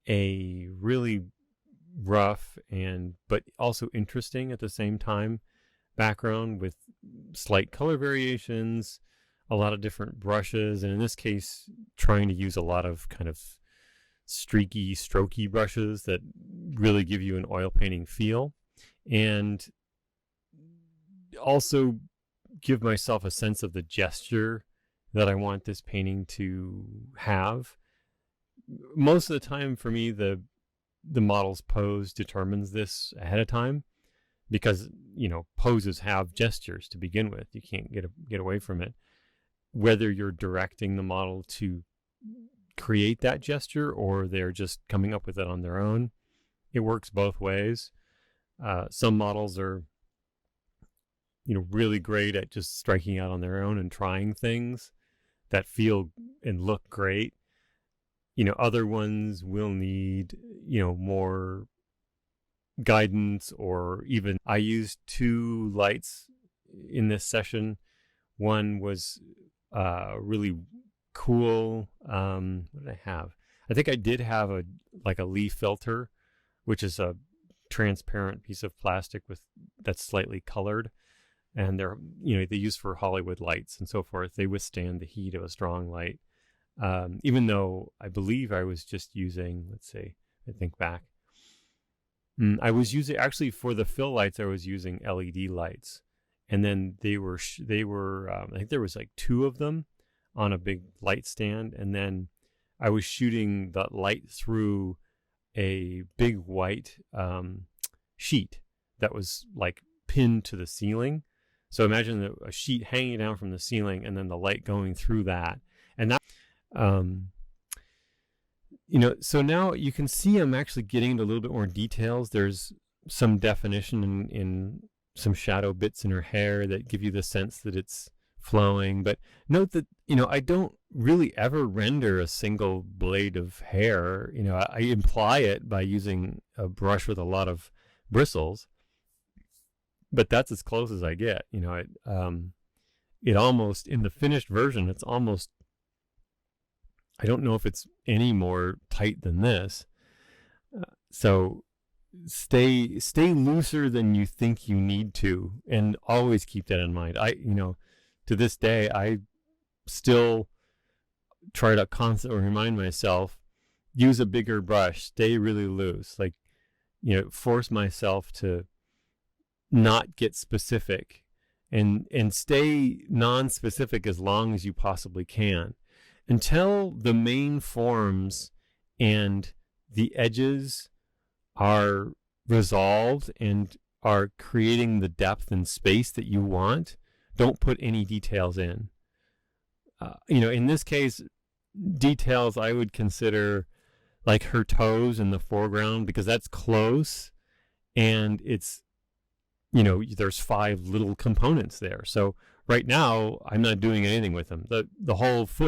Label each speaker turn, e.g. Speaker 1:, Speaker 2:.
Speaker 1: a really rough but also interesting at the same time background with slight color variations, a lot of different brushes, and in this case trying to use a lot of kind of streaky, strokey brushes that really give you an oil painting feel, and also give myself a sense of the gesture that I want this painting to have. Most of the time for me, the model's pose determines this ahead of time, because poses have gestures to begin with. You can't get away from it. Whether you're directing the model to create that gesture or they're just coming up with it on their own, it works both ways. Some models are really great at just striking out on their own and trying things that feel and look great. Other ones will need more guidance, or even I used two lights in this session. One was really cool. What did I have? I think I did have a leaf filter, which is a transparent piece of plastic that's slightly colored, and they're they use for Hollywood lights and so forth. They withstand the heat of a strong light. Even though I believe I was just using, I think back. I was using, actually for the fill lights, I was using LED lights, and then they were I think there was like two of them on a big light stand, and then I was shooting the light through a big white sheet that was like pinned to the ceiling. So imagine a sheet hanging down from the ceiling and then the light going through that. And that, so now you can see I'm actually getting into a little bit more details. There's some definition in some shadow bits in her hair that give you the sense that it's flowing. But note that, I don't really ever render a single blade of hair. I imply it by using a brush with a lot of bristles, but that's as close as I get. It almost, in the finished version, it's almost, I don't know if it's any more tight than this. So stay looser than you think you need to, and always keep that in mind. To this day, I still try to constantly remind myself, use a bigger brush, stay really loose, force myself to not get specific, and stay non-specific as long as you possibly can, until the main forms and the edges are resolved and are creating the depth and space that you want. Don't put any details in. In this case, details I would consider like her toes in the foreground, because that's close, and it's, there's 5 little components there. So right now I'm not doing anything with them. The whole foot